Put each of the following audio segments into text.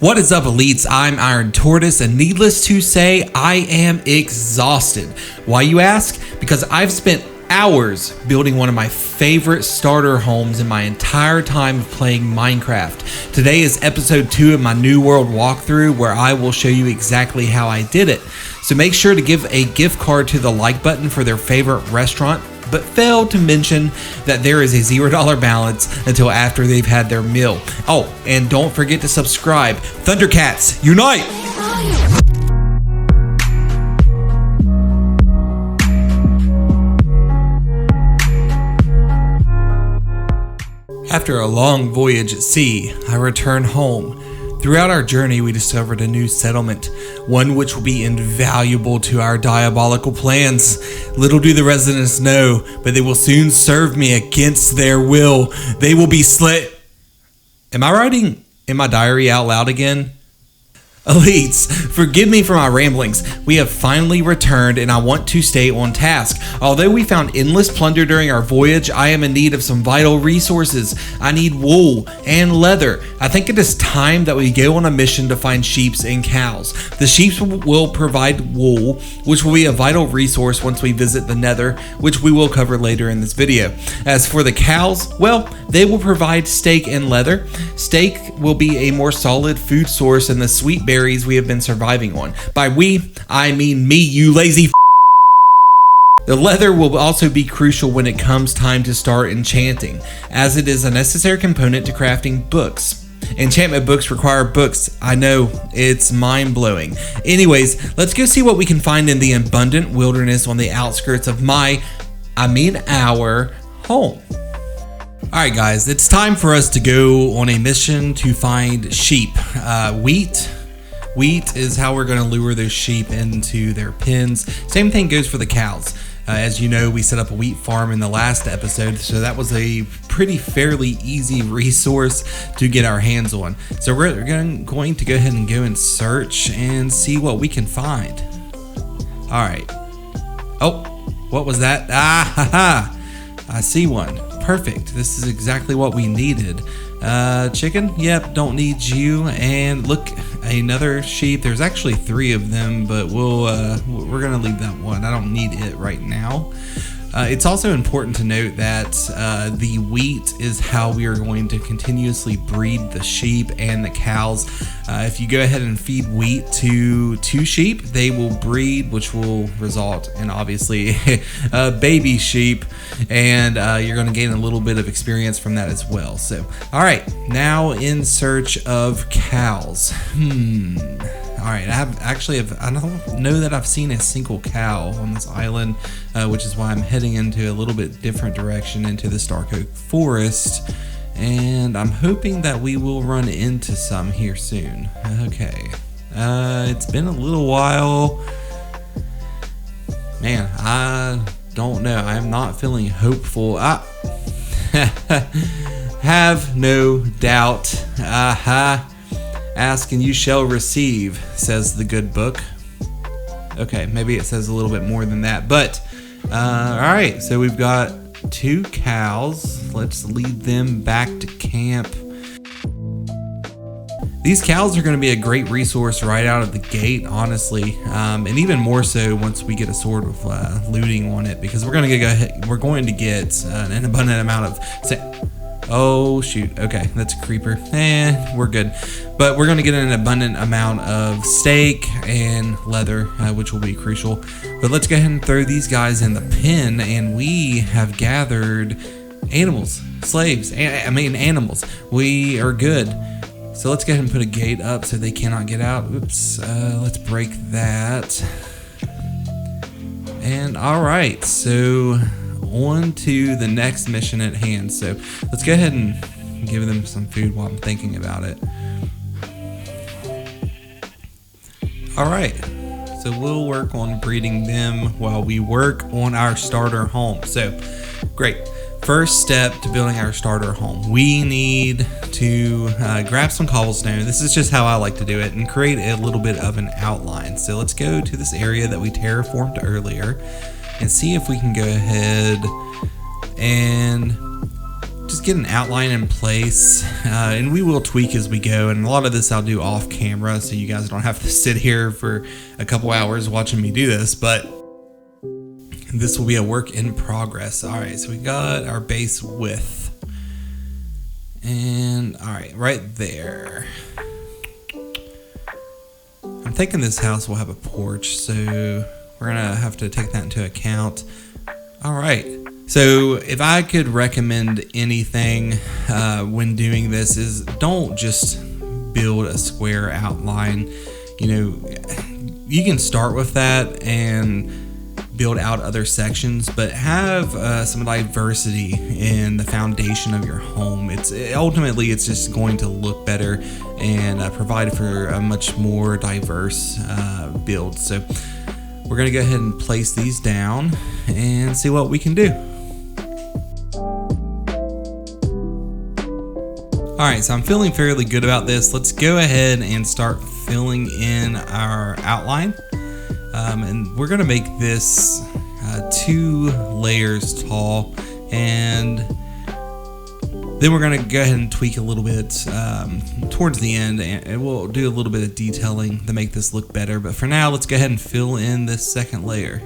What is up, elites? I'm IronTortoise, and needless to say, I am exhausted. Why, you ask? Because I've spent hours building one of my favorite starter homes in my entire time of playing Minecraft. Today is episode 2 of my New World walkthrough, where I will show you exactly how I did it. So make sure to give a gift card to the like button for their favorite restaurant, but fail to mention that there is a $0 balance until after they've had their meal. Oh, and don't forget to subscribe. Thundercats, unite! After a long voyage at sea, I return home. Throughout our journey, we discovered a new settlement, one which will be invaluable to our diabolical plans. Little do the residents know, but they will soon serve me against their will. They will be Am I writing in my diary out loud again? Elites, forgive me for my ramblings. We have finally returned and I want to stay on task. Although we found endless plunder during our voyage, I am in need of some vital resources. I need wool and leather. I think it is time that we go on a mission to find sheep and cows. The sheep will provide wool, which will be a vital resource once we visit the Nether, which we will cover later in this video. As for the cows, well, they will provide steak and leather. Steak will be a more solid food source than the sweet berries we have been surviving on. By we, I mean me, you lazy f***. The leather will also be crucial when it comes time to start enchanting, as it is a necessary component to crafting books. Enchantment books require books. I know, it's mind-blowing. Anyways, let's go see what we can find in the abundant wilderness on the outskirts of our home. Alright guys, it's time for us to go on a mission to find sheep. Wheat is how we're going to lure those sheep into their pens. Same thing goes for the cows. As you know, we set up a wheat farm in the last episode, so that was a fairly easy resource to get our hands on. So we're going to go ahead and go and search and see what we can find. Alright. Oh, what was that? Ah, haha. I see one. Perfect. This is exactly what we needed. Chicken? Yep, don't need you. And look, another sheep. There's actually 3 of them, but we're gonna leave that one. I don't need it right now. It's also important to note that the wheat is how we are going to continuously breed the sheep and the cows. If you go ahead and feed wheat to 2 sheep, they will breed, which will result in obviously a baby sheep, and you're going to gain a little bit of experience from that as well. So, all right, now in search of cows. All right, I don't know that I've seen a single cow on this island, which is why I'm heading into a little bit different direction into the Stark Oak Forest, and I'm hoping that we will run into some here soon. Okay, it's been a little while. Man, I don't know. I'm not feeling hopeful. Have no doubt. Ask and you shall receive, says the good book. Okay, maybe it says a little bit more than that, but alright, so we've got 2 cows. Let's lead them back to camp. These cows are going to be a great resource right out of the gate, honestly, and even more so once we get a sort of looting on it, because we're going to get an abundant amount of oh shoot, okay, that's a creeper. We're good. But we're gonna get an abundant amount of steak and leather, which will be crucial. But let's go ahead and throw these guys in the pen, and we have gathered animals. We are good. So let's go ahead and put a gate up so they cannot get out. Oops, let's break that. And all right, so on to the next mission at hand. So let's go ahead and give them some food while I'm thinking about it. Alright, so we'll work on breeding them while we work on our starter home. So great, first step to building our starter home, we need to grab some cobblestone. This is just how I like to do it, and create a little bit of an outline. So let's go to this area that we terraformed earlier and see if we can go ahead and just get an outline in place, and we will tweak as we go. And a lot of this I'll do off camera, so you guys don't have to sit here for a couple hours watching me do this, but this will be a work in progress. All right, so we got our base width, and all right, right there. I'm thinking this house will have a porch, so we're gonna have to take that into account. All right, so if I could recommend anything when doing this, is don't just build a square outline. You know, you can start with that and build out other sections, but have some diversity in the foundation of your home. Ultimately it's just going to look better and provide for a much more diverse build. So we're gonna go ahead and place these down and see what we can do. All right, so I'm feeling fairly good about this. Let's go ahead and start filling in our outline. And we're gonna make this 2 layers tall, and then we're gonna go ahead and tweak a little bit towards the end, and we'll do a little bit of detailing to make this look better. But for now, let's go ahead and fill in this second layer.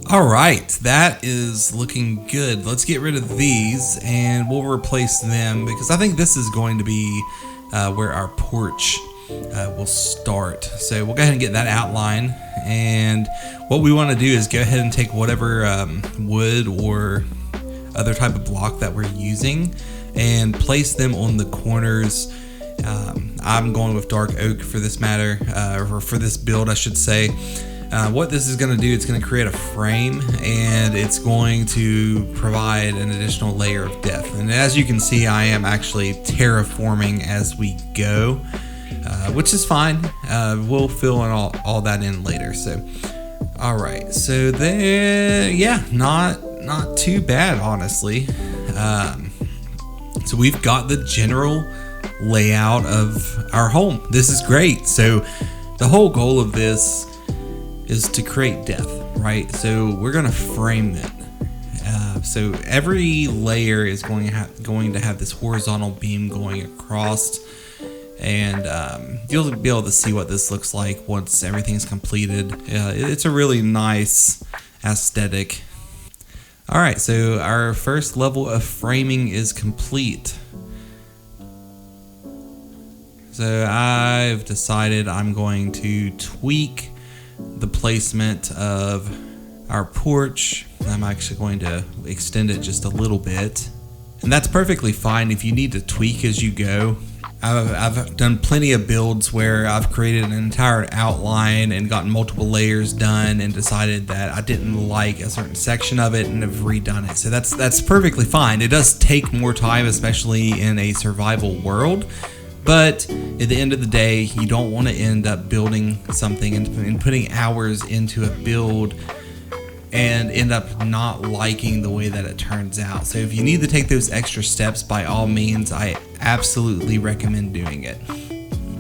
All right, that is looking good. Let's get rid of these and we'll replace them, because I think this is going to be where our porch will start. So we'll go ahead and get that outline, and what we want to do is go ahead and take whatever wood or other type of block that we're using and place them on the corners. I'm going with dark oak for this matter, or for this build I should say. What this is going to do, it's going to create a frame, and it's going to provide an additional layer of depth. And as you can see, I am actually terraforming as we go, which is fine. We'll fill in all that in later. So, all right. So there, yeah, not too bad, honestly. So we've got the general layout of our home. This is great. So the whole goal of this is to create depth, right? So we're gonna frame it. So every layer is going to have this horizontal beam going across, and you'll be able to see what this looks like once everything's completed. It's a really nice aesthetic. All right, so our first level of framing is complete. So I've decided I'm going to tweak the placement of our porch. I'm actually going to extend it just a little bit, and that's perfectly fine if you need to tweak as you go. I've done plenty of builds where I've created an entire outline and gotten multiple layers done and decided that I didn't like a certain section of it and have redone it. So that's perfectly fine. It does take more time, especially in a survival world. But at the end of the day, you don't want to end up building something and putting hours into a build and end up not liking the way that it turns out. So if you need to take those extra steps, by all means, I absolutely recommend doing it.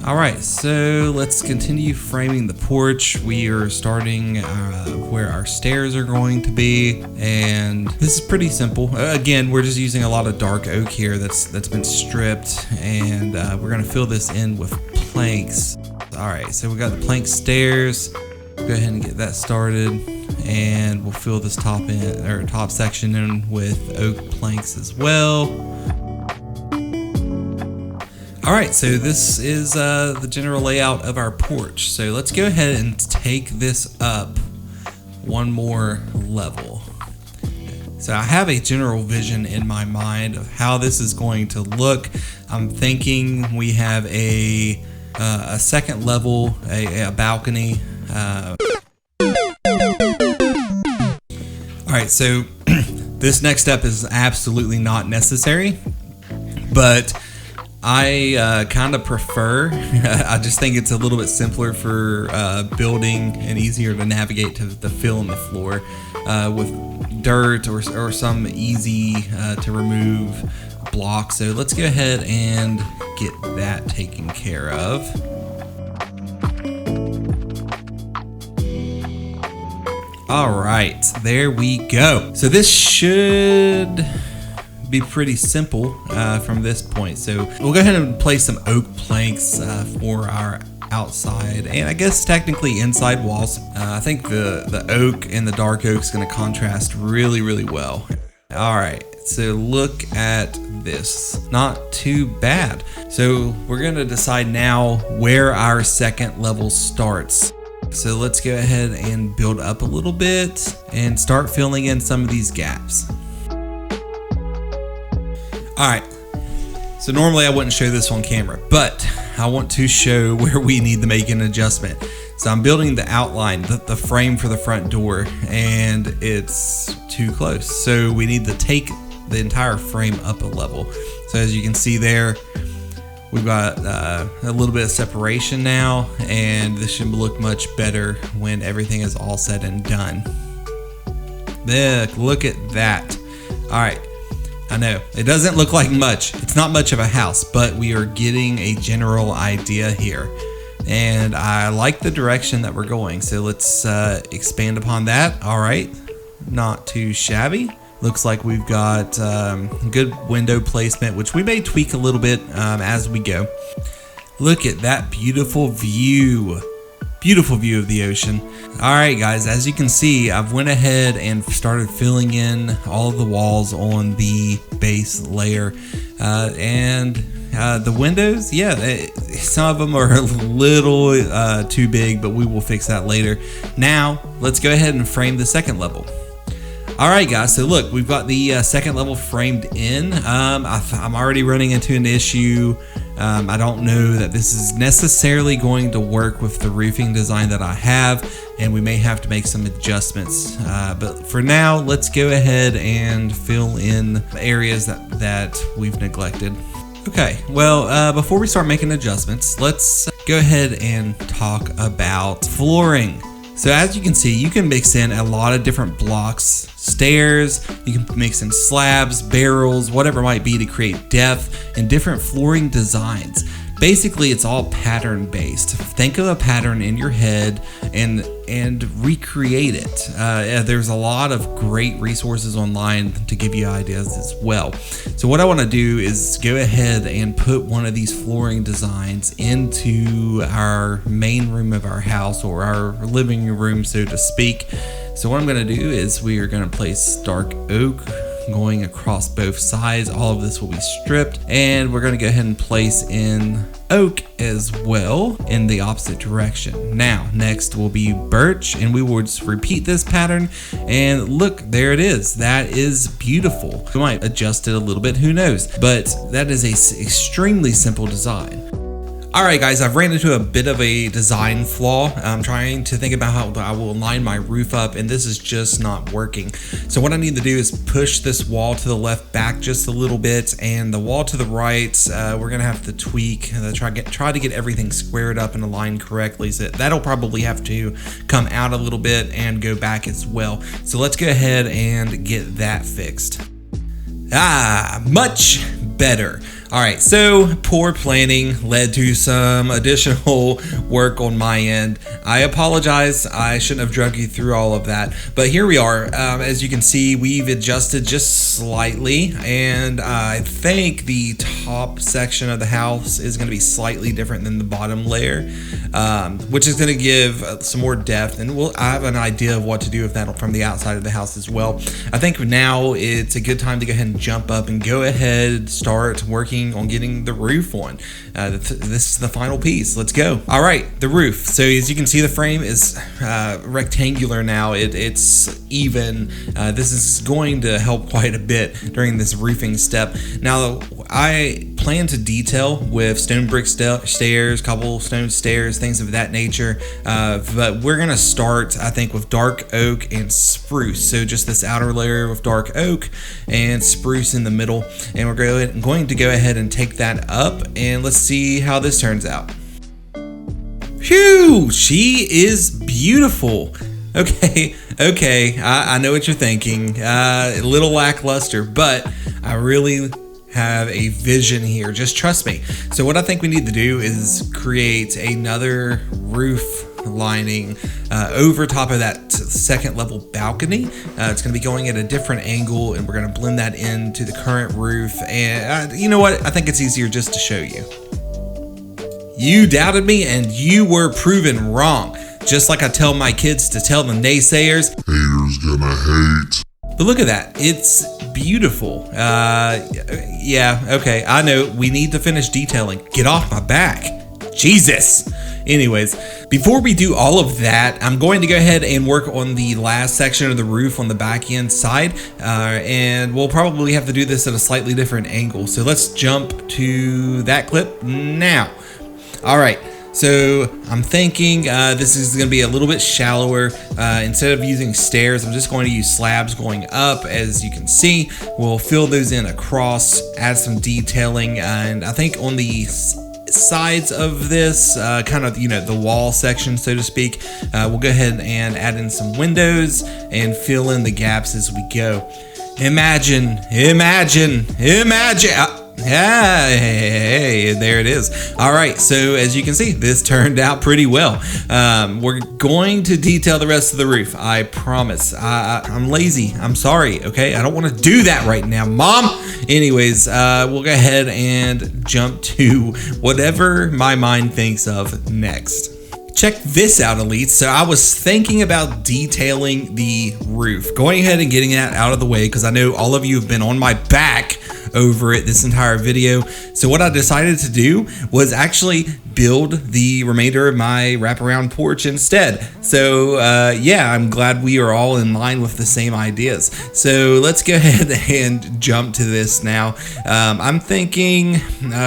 All right, so let's continue framing the porch. We are starting where our stairs are going to be, and this is pretty simple. Again, we're just using a lot of dark oak here that's been stripped, and we're gonna fill this in with planks. All right, so we got the plank stairs. Go ahead and get that started, and we'll fill this top section in with oak planks as well. All right, so this is the general layout of our porch. So let's go ahead and take this up one more level. So I have a general vision in my mind of how this is going to look. I'm thinking we have a second level, a balcony. All right, so this next step is absolutely not necessary, but I kind of prefer, I just think it's a little bit simpler for building and easier to navigate to the fill in the floor with dirt or some easy to remove block. So let's go ahead and get that taken care of. All right, there we go. So this should be pretty simple from this point. So we'll go ahead and place some oak planks for our outside and I guess technically inside walls. I think the oak and the dark oak is going to contrast really well. All right, so look at this. Not too bad. So we're going to decide now where our second level starts. So let's go ahead and build up a little bit and start filling in some of these gaps. All right, so normally I wouldn't show this on camera, but I want to show where we need to make an adjustment. So I'm building the outline, the frame for the front door, and it's too close. So we need to take the entire frame up a level. So as you can see there, we've got a little bit of separation now, and this should look much better when everything is all said and done. Look at that. All right, I know it doesn't look like much. It's not much of a house, but we are getting a general idea here. And I like the direction that we're going. So let's expand upon that. All right, not too shabby. Looks like we've got good window placement, which we may tweak a little bit as we go. Look at that beautiful view. Beautiful view of the ocean. All right, guys, as you can see, I've went ahead and started filling in all of the walls on the base layer. The windows, yeah, some of them are a little too big, but we will fix that later. Now, let's go ahead and frame the second level. All right, guys, so look, we've got the second level framed in. I'm already running into an issue. I don't know that this is necessarily going to work with the roofing design that I have, and we may have to make some adjustments. But for now, let's go ahead and fill in areas that we've neglected. Okay, well, before we start making adjustments, let's go ahead and talk about flooring. So as you can see, you can mix in a lot of different blocks, stairs, you can mix in slabs, barrels, whatever it might be to create depth and different flooring designs. Basically, it's all pattern based. Think of a pattern in your head and recreate it. There's a lot of great resources online to give you ideas as well. So what I want to do is go ahead and put one of these flooring designs into our main room of our house, or our living room, so to speak. So what I'm going to do is we are going to place dark oak going across both sides. All of this will be stripped, and we're going to go ahead and place in oak as well in the opposite direction. Now next will be birch, and we will just repeat this pattern, and look, there it is. That is beautiful. We might adjust it a little bit, who knows, but that is a extremely simple design. Alright guys, I've ran into a bit of a design flaw. I'm trying to think about how I will line my roof up, and this is just not working. So what I need to do is push this wall to the left back just a little bit, and the wall to the right, we're going to have to tweak, try to get everything squared up and aligned correctly. So that'll probably have to come out a little bit and go back as well. So let's go ahead and get that fixed. Much better. All right, so poor planning led to some additional work on my end. I apologize. I shouldn't have drug you through all of that, but here we are. As you can see, we've adjusted just slightly, and I think the top section of the house is going to be slightly different than the bottom layer, which is going to give some more depth, and I have an idea of what to do with that from the outside of the house as well. I think now it's a good time to go ahead and jump up and go ahead, start working on getting the roof on. This is the final piece. Let's go. All right, the roof. So as you can see, the frame is rectangular now. It's even. This is going to help quite a bit during this roofing step. Now, I plan to detail with stone brick stairs, cobblestone stairs, things of that nature. But we're gonna start, I think, with dark oak and spruce. So just this outer layer of dark oak and spruce in the middle. And we're going to go ahead and take that up, and let's see how this turns out. Phew, she is beautiful. Okay, I know what you're thinking. A little lackluster, but I really have a vision here. Just trust me. So what I think we need to do is create another roof lining over top of that second level balcony. It's going to be going at a different angle, and we're going to blend that into the current roof. And you know what? I think it's easier just to show you. You doubted me, and you were proven wrong. Just like I tell my kids to tell the naysayers, haters gonna hate. But look at that. It's beautiful. Yeah, okay. I know we need to finish detailing. Get off my back. Jesus. Anyways, before we do all of that, I'm going to go ahead and work on the last section of the roof on the back end side. And we'll probably have to do this at a slightly different angle. So let's jump to that clip now. All right. So I'm thinking this is going to be a little bit shallower. Instead of using stairs, I'm just going to use slabs going up. As you can see, we'll fill those in across, add some detailing, and I think on the sides of this, kind of, you know, the wall section, so to speak, we'll go ahead and add in some windows and fill in the gaps as we go. Imagine. Yeah, hey, there it is. All right, so as you can see, this turned out pretty well. We're going to detail the rest of the roof, I promise. I'm lazy, I'm sorry, okay? I don't want to do that right now, Mom. Anyways, we'll go ahead and jump to whatever my mind thinks of next. Check this out, elites. So I was thinking about detailing the roof, going ahead and getting that out of the way, because I know all of you have been on my back over it this entire video. So what I decided to do was actually build the remainder of my wraparound porch instead. So yeah, I'm glad we are all in line with the same ideas. So let's go ahead and jump to this now. I'm thinking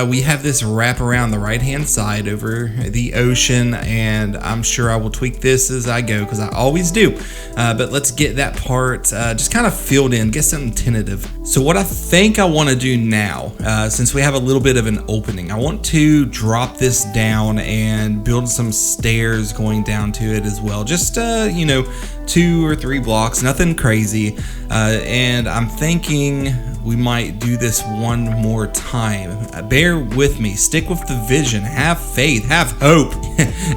we have this wrap around the right hand side over the ocean, and I'm sure I will tweak this as I go, because I always do. But let's get that part just kind of filled in, get something tentative. So what I think I want to do now, since we have a little bit of an opening, I want to drop this down and build some stairs going down to it as well. Just, you know, 2 or 3 blocks, nothing crazy. And I'm thinking we might do this one more time. Bear with me, stick with the vision, have faith, have hope.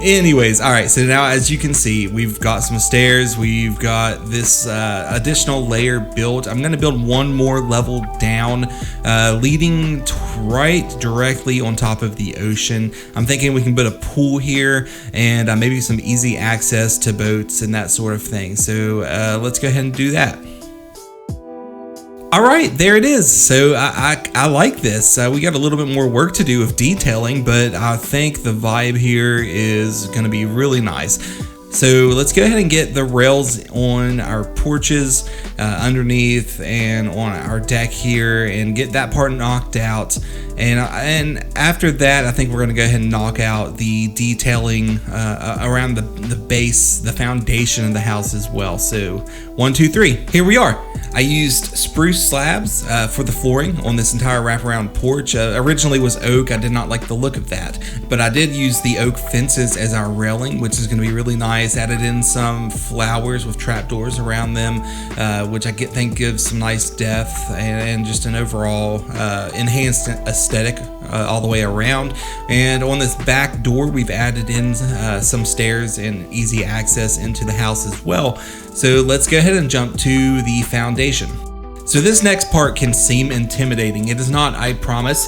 Anyways, all right, so now as you can see, we've got some stairs, we've got this additional layer built. I'm gonna build one more level down, leading right directly on top of the ocean. I'm thinking we can put a pool here and maybe some easy access to boats and that sort of thing. So let's go ahead and do that. All right, there it is. So I like this. We got a little bit more work to do with detailing, but I think the vibe here is going to be really nice. So let's go ahead and get the rails on our porches underneath and on our deck here and get that part knocked out. And after that, I think we're going to go ahead and knock out the detailing around the base, the foundation of the house as well. So 1, 2, 3, here we are. I used spruce slabs for the flooring on this entire wraparound porch. Originally was oak. I did not like the look of that, but I did use the oak fences as our railing, which is going to be really nice. Added in some flowers with trapdoors around them, which I think gives some nice depth and just an overall enhanced aesthetic all the way around. And on this back door, we've added in some stairs and easy access into the house as well. So let's go ahead and jump to the foundation. So this next part can seem intimidating. It is not, I promise.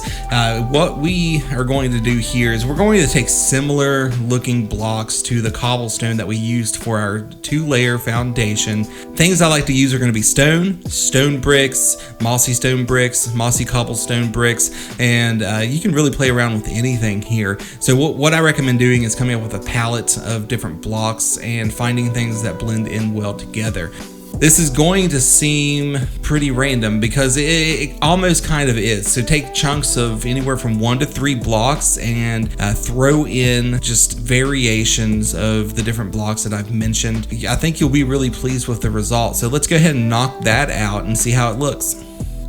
What we are going to do here is we're going to take similar looking blocks to the cobblestone that we used for our 2-layer foundation. Things I like to use are going to be stone bricks, mossy cobblestone bricks, and you can really play around with anything here. So what I recommend doing is coming up with a palette of different blocks and finding things that blend in well together. This is going to seem pretty random because it almost kind of is. So take chunks of anywhere from 1 to 3 blocks and throw in just variations of the different blocks that I've mentioned. I think you'll be really pleased with the result. So let's go ahead and knock that out and see how it looks.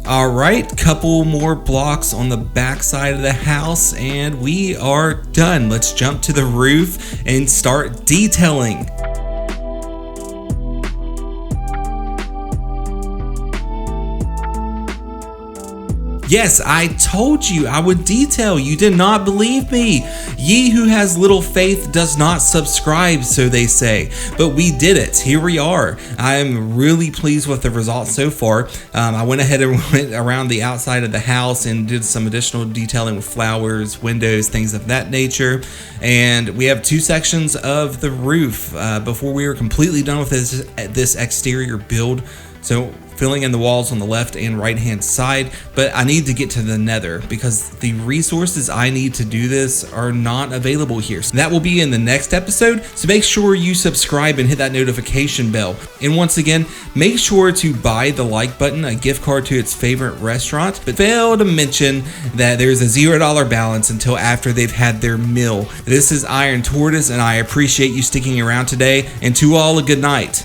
All right, couple more blocks on the back side of the house and we are done. Let's jump to the roof and start detailing. Yes, I told you I would detail. You did not believe me. Ye who has little faith does not subscribe, so they say. But we did it. Here we are. I am really pleased with the results so far. I went ahead and went around the outside of the house and did some additional detailing with flowers, windows, things of that nature. And we have 2 sections of the roof before we are completely done with this exterior build. So filling in the walls on the left and right hand side, but I need to get to the nether because the resources I need to do this are not available here. So that will be in the next episode, so make sure you subscribe and hit that notification bell. And once again, make sure to buy the like button, a gift card to its favorite restaurant, but fail to mention that there's a $0 balance until after they've had their meal. This is IronTortoise, and I appreciate you sticking around today, and to all a good night.